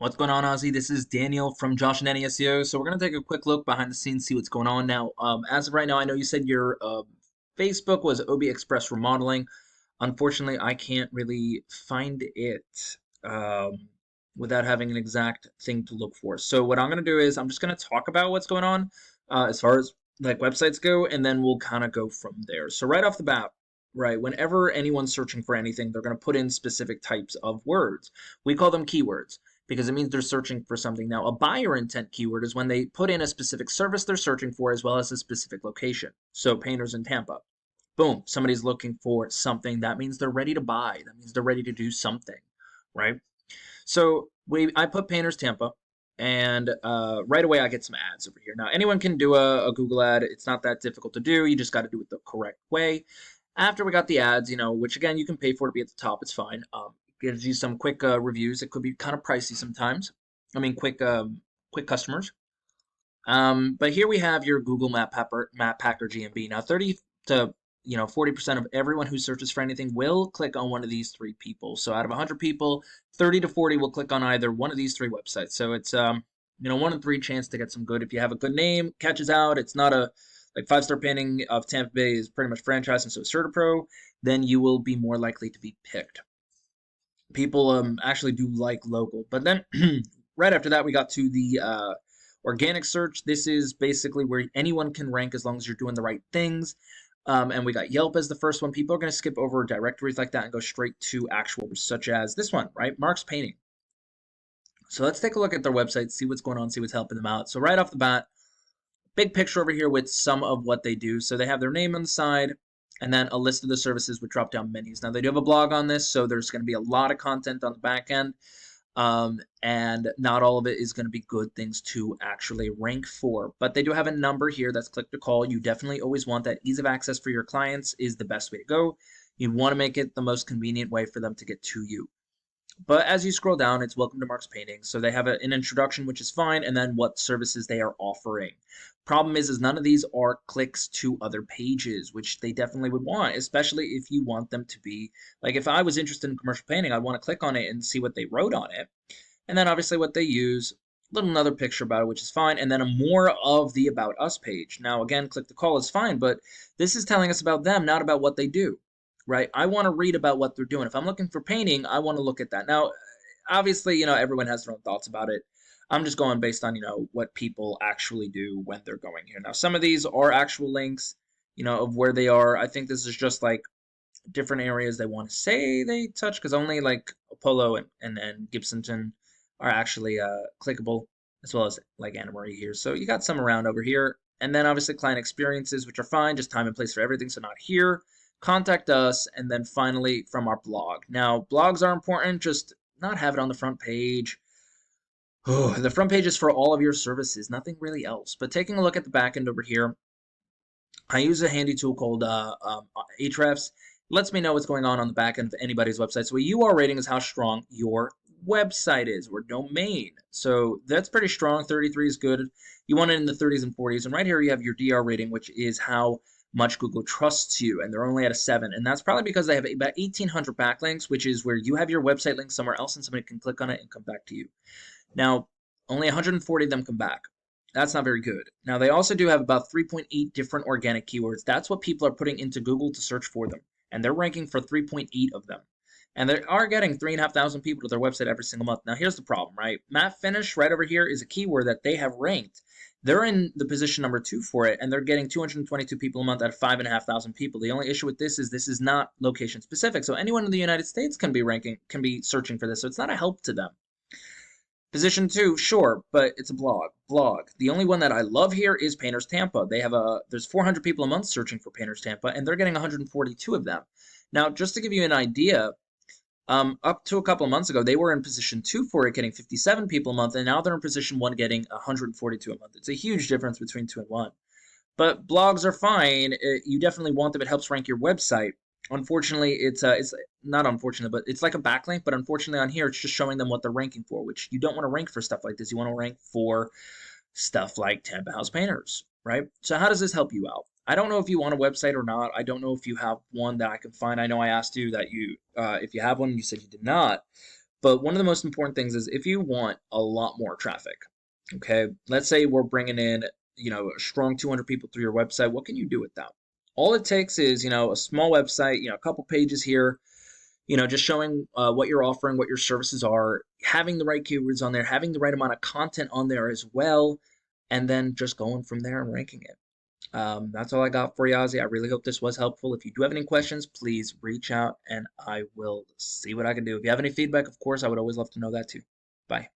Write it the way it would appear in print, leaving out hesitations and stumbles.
What's going on, Ozzy? This is Daniel from Josh and Any SEO. So we're gonna take a quick look behind the scenes, see what's going on now. As of right now, I know you said your Facebook was OB Express Remodeling. Unfortunately, I can't really find it without having an exact thing to look for. So what I'm gonna do is I'm just gonna talk about what's going on as far as like websites go, and then we'll kind of go from there. So right off the bat, right, whenever anyone's searching for anything, they're gonna put in specific types of words. We call them keywords because it means they're searching for something. Now, a buyer intent keyword is when they put in a specific service they're searching for as well as a specific location. So, painters in Tampa. Boom, somebody's looking for something. That means they're ready to buy. That means they're ready to do something, right? So, I put painters Tampa, and right away I get some ads over here. Now, anyone can do a Google ad. It's not that difficult to do. You just got to do it the correct way. After we got the ads, which again you can pay for to be at the top, it's fine. Gives you some quick reviews. It could be kind of pricey sometimes. I mean, quick customers. But here we have your Google Map Packer GMB. Now, 30 to 40% of everyone who searches for anything will click on one of these three people. So out of 100 people, 30 to 40 will click on either one of these three websites. So it's 1 in 3 chance to get some good. If you have a good name, catches out. It's not a like 5-star painting of Tampa Bay is pretty much franchised, and so is CertaPro. Then you will be more likely to be picked. People actually do like local, but then right after that we got to the organic search. This is basically where anyone can rank as long as you're doing the right things. And we got Yelp as the first one. People are going to skip over directories like that and go straight to actual, such as this one, right? Mark's Painting. So let's take a look at their website, see what's going on, see what's helping them out. So right off the bat, big picture over here with some of what they do. So they have their name on the side and then a list of the services with drop down menus. Now they do have a blog on this, so there's going to be a lot of content on the back end. And not all of it is going to be good things to actually rank for. But they do have a number here that's click to call. You definitely always want that ease of access for your clients is the best way to go. You want to make it the most convenient way for them to get to you. But as you scroll down, it's welcome to Mark's Painting. So they have an introduction, which is fine, and then what services they are offering. Problem is none of these are clicks to other pages, which they definitely would want, especially if you want them to be, like if I was interested in commercial painting, I'd want to click on it and see what they wrote on it. And then obviously what they use, little another picture about it, which is fine, and then a more of the About Us page. Now, again, click to call is fine, but this is telling us about them, not about what they do. Right? I want to read about what they're doing. If I'm looking for painting, I want to look at that. Now, obviously, everyone has their own thoughts about it. I'm just going based on, what people actually do when they're going here. Now, some of these are actual links, of where they are. I think this is just like different areas they want to say they touch because only like Apollo and Gibsonton are actually clickable, as well as like Anna Marie here. So you got some around over here. And then obviously client experiences, which are fine, just time and place for everything, so not here. Contact us, and then finally from our blog. Now, blogs are important, just not have it on the front page. Oh, the front page is for all of your services, nothing really else. But taking a look at the back end over here, I use a handy tool called Ahrefs. It lets me know what's going on the back end of anybody's website. So a UR rating is how strong your website is, or domain. So that's pretty strong. 33 is good. You want it in the 30s and 40s. And right here you have your DR rating, which is how much Google trusts you, and they're only at a 7. And that's probably because they have about 1,800 backlinks, which is where you have your website link somewhere else and somebody can click on it and come back to you. Now, only 140 of them come back. That's not very good. Now, they also do have about 3.8 different organic keywords. That's what people are putting into Google to search for them, and they're ranking for 3.8 of them. And they are getting 3,500 people to their website every single month. Now, here's the problem, right? Matte finish right over here is a keyword that they have ranked. They're in the position number 2 for it, and they're getting 222 people a month out of 5,500 people. The only issue with this is not location specific. So anyone in the United States can be searching for this. So it's not a help to them. Position 2, sure, but it's a blog. The only one that I love here is Painters Tampa. There's 400 people a month searching for Painters Tampa, and they're getting 142 of them. Now, just to give you an idea, up to a couple of months ago, they were in position 2 for it, getting 57 people a month, and now they're in position 1, getting 142 a month. It's a huge difference between 2 and 1. But blogs are fine. You definitely want them. It helps rank your website. Unfortunately, it's not unfortunate, but it's like a backlink. But unfortunately, on here, it's just showing them what they're ranking for, which you don't want to rank for stuff like this. You want to rank for stuff like Tampa House Painters, right? So how does this help you out? I don't know if you want a website or not. I don't know if you have one that I can find. I know I asked you that if you have one, you said you did not. But one of the most important things is if you want a lot more traffic, okay, let's say we're bringing in, a strong 200 people through your website, what can you do with that? All it takes is, a small website, a couple pages here, just showing what you're offering, what your services are, having the right keywords on there, having the right amount of content on there as well, and then just going from there and ranking it. That's all I got for you, Ozzy. I really hope this was helpful. If you do have any questions, please reach out and I will see what I can do. If you have any feedback, of course, I would always love to know that too. Bye.